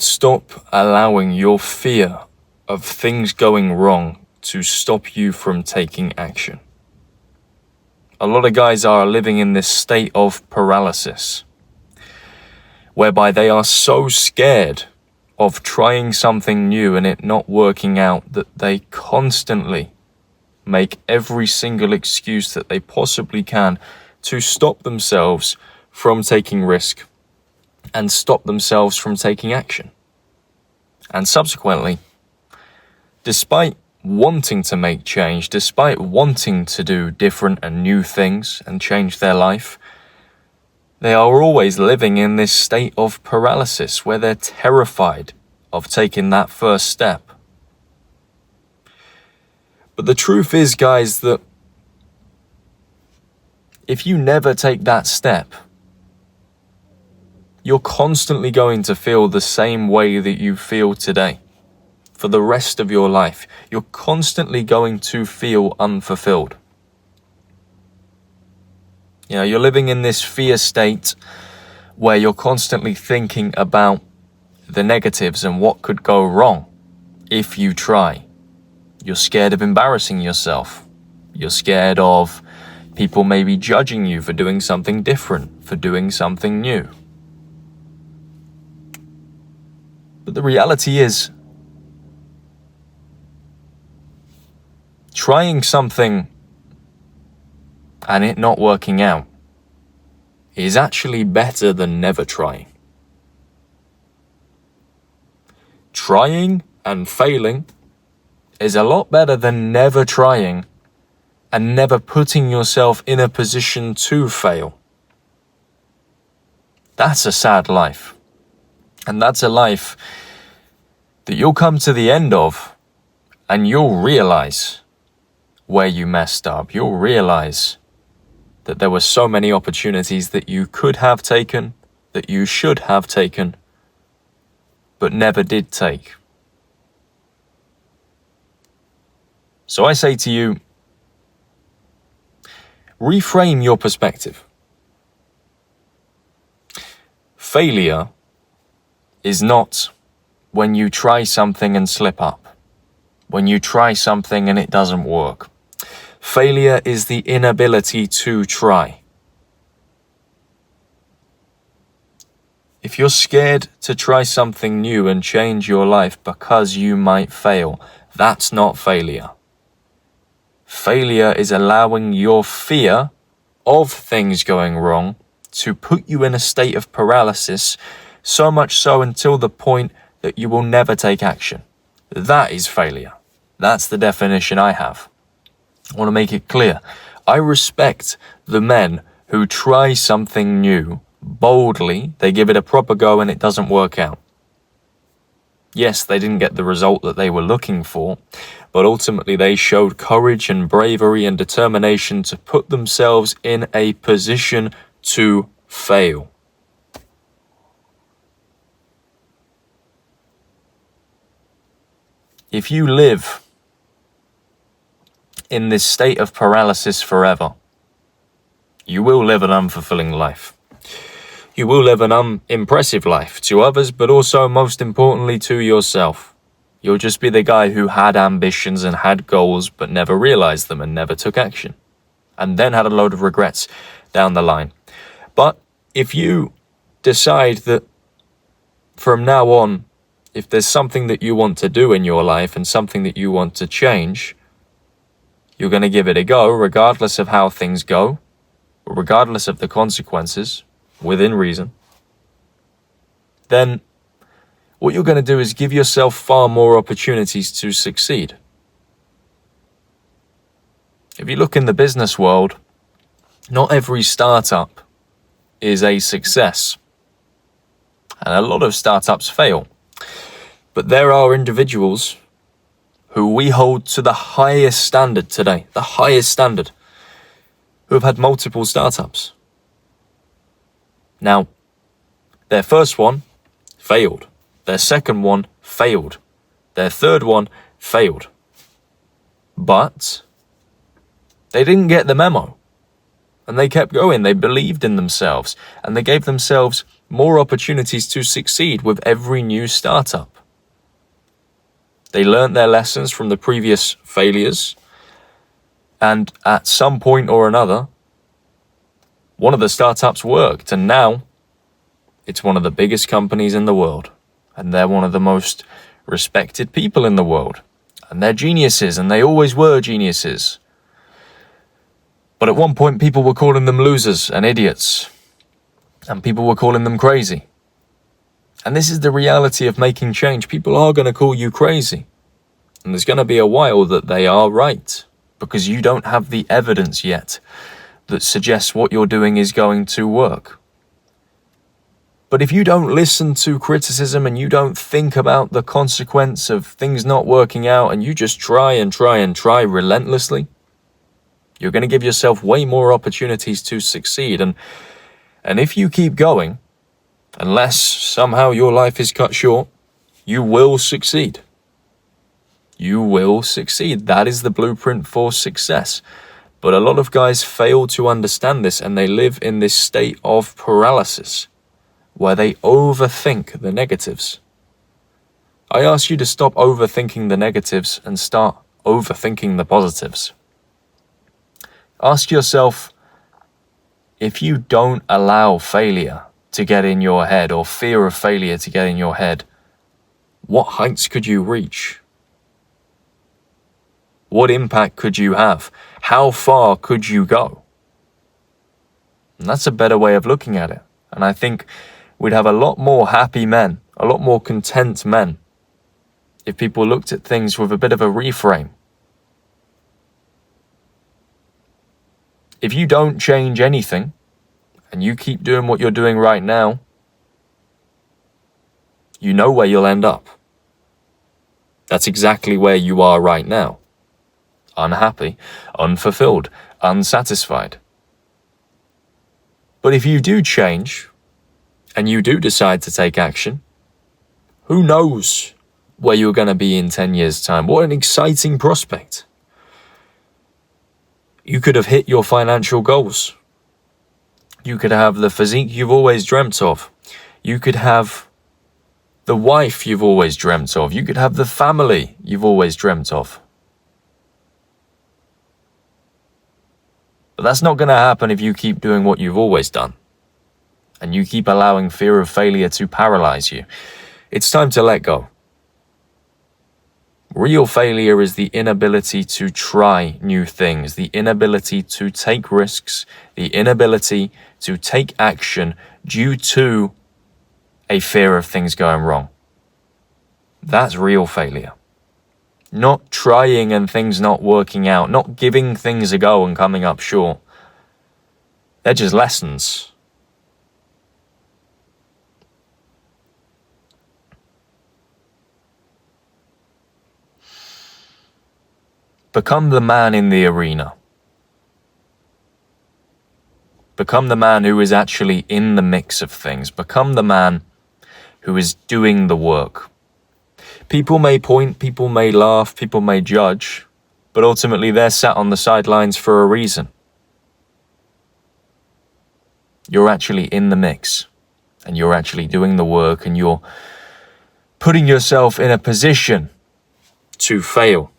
Stop allowing your fear of things going wrong to stop you from taking action. A lot of guys are living in this state of paralysis, whereby they are so scared of trying something new and it not working out that they constantly make every single excuse that they possibly can to stop themselves from taking risk and stop themselves from taking action. And subsequently, despite wanting to make change, despite wanting to do different and new things and change their life, they are always living in this state of paralysis where they're terrified of taking that first step. But the truth is, guys, that if you never take that step, you're constantly going to feel the same way that you feel today for the rest of your life. You're constantly going to feel unfulfilled. You're living in this fear state where you're constantly thinking about the negatives and what could go wrong if you try. You're scared of embarrassing yourself. You're scared of people maybe judging you for doing something different, for doing something new. But the reality is, trying something and it not working out is actually better than never trying. Trying and failing is a lot better than never trying and never putting yourself in a position to fail. That's a sad life. And that's a life that you'll come to the end of and you'll realize where you messed up. You'll realize that there were so many opportunities that you could have taken, that you should have taken, but never did take. So I say to you, reframe your perspective. Failure is not when you try something and slip up, when you try something and it doesn't work. Failure is the inability to try. If you're scared to try something new and change your life because you might fail, that's not failure. Failure is allowing your fear of things going wrong to put you in a state of paralysis, so much so until the point that you will never take action. That is failure. That's the definition I have. I want to make it clear. I respect the men who try something new boldly, they give it a proper go and it doesn't work out. Yes, they didn't get the result that they were looking for, but ultimately they showed courage and bravery and determination to put themselves in a position to fail. If you live in this state of paralysis forever, you will live an unfulfilling life. You will live an unimpressive life to others, but also, most importantly, to yourself. You'll just be the guy who had ambitions and had goals, but never realized them and never took action, and then had a load of regrets down the line. But if you decide that from now on, if there's something that you want to do in your life and something that you want to change, you're going to give it a go, regardless of how things go, regardless of the consequences, within reason, then what you're going to do is give yourself far more opportunities to succeed. If you look in the business world, not every startup is a success, and a lot of startups fail. But there are individuals who we hold to the highest standard today, the highest standard, who have had multiple startups. Now, their first one failed. Their second one failed. Their third one failed. But they didn't get the memo. And they kept going. They believed in themselves. And they gave themselves more opportunities to succeed with every new startup. They learned their lessons from the previous failures, and at some point or another, one of the startups worked, and now it's one of the biggest companies in the world, and they're one of the most respected people in the world, and they're geniuses, and they always were geniuses. But at one point, people were calling them losers and idiots, and people were calling them crazy. And this is the reality of making change. People are going to call you crazy, and there's going to be a while that they are right, because you don't have the evidence yet that suggests what you're doing is going to work. But if you don't listen to criticism and you don't think about the consequence of things not working out, and you just try and try and try relentlessly, you're going to give yourself way more opportunities to succeed. And if you keep going, unless somehow your life is cut short, you will succeed. You will succeed. That is the blueprint for success. But a lot of guys fail to understand this, and they live in this state of paralysis where they overthink the negatives. I ask you to stop overthinking the negatives and start overthinking the positives. Ask yourself, if you don't allow failure to get in your head, or fear of failure to get in your head, what heights could you reach? What impact could you have? How far could you go? And that's a better way of looking at it. And I think we'd have a lot more happy men, a lot more content men, if people looked at things with a bit of a reframe. If you don't change anything, and you keep doing what you're doing right now, you know where you'll end up. That's exactly where you are right now. Unhappy, unfulfilled, unsatisfied. But if you do change, and you do decide to take action, who knows where you're going to be in 10 years' time? What an exciting prospect. You could have hit your financial goals. You could have the physique you've always dreamt of. You could have the wife you've always dreamt of. You could have the family you've always dreamt of. But that's not going to happen if you keep doing what you've always done, and you keep allowing fear of failure to paralyze you. It's time to let go. Real failure is the inability to try new things, the inability to take risks, the inability to take action due to a fear of things going wrong. That's real failure. Not trying and things not working out, not giving things a go and coming up short. They're just lessons. Become the man in the arena. Become the man who is actually in the mix of things. Become the man who is doing the work. People may point, people may laugh, people may judge, but ultimately they're sat on the sidelines for a reason. You're actually in the mix, and you're actually doing the work, and you're putting yourself in a position to fail.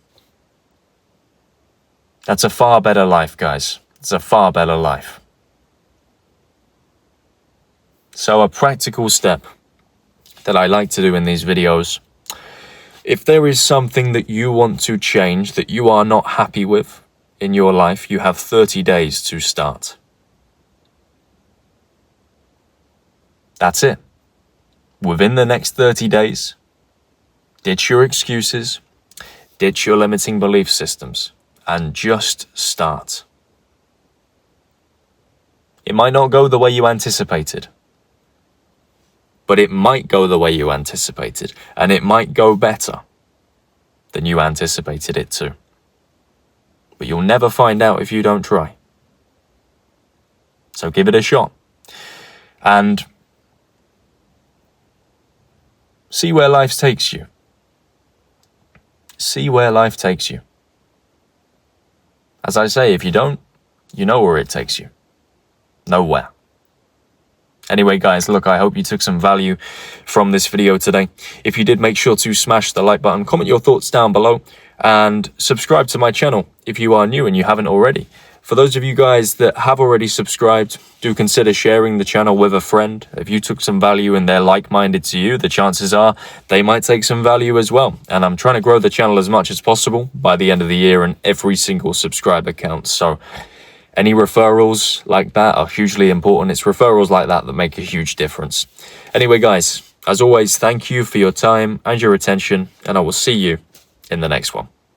That's a far better life, guys. It's a far better life. So a practical step that I like to do in these videos, if there is something that you want to change, that you are not happy with in your life, you have 30 days to start. That's it. Within the next 30 days, ditch your excuses, ditch your limiting belief systems, and just start. It might not go the way you anticipated, but it might go the way you anticipated, and it might go better than you anticipated it to. But you'll never find out if you don't try. So give it a shot, and see where life takes you. See where life takes you. As I say, if you don't, you know where it takes you. Nowhere. Anyway, guys, look, I hope you took some value from this video today. If you did, make sure to smash the like button, comment your thoughts down below, and subscribe to my channel if you are new and you haven't already. For those of you guys that have already subscribed, do consider sharing the channel with a friend. If you took some value and they're like-minded to you, the chances are they might take some value as well. And I'm trying to grow the channel as much as possible by the end of the year, and every single subscriber counts. So any referrals like that are hugely important. It's referrals like that that make a huge difference. Anyway, guys, as always, thank you for your time and your attention, and I will see you in the next one.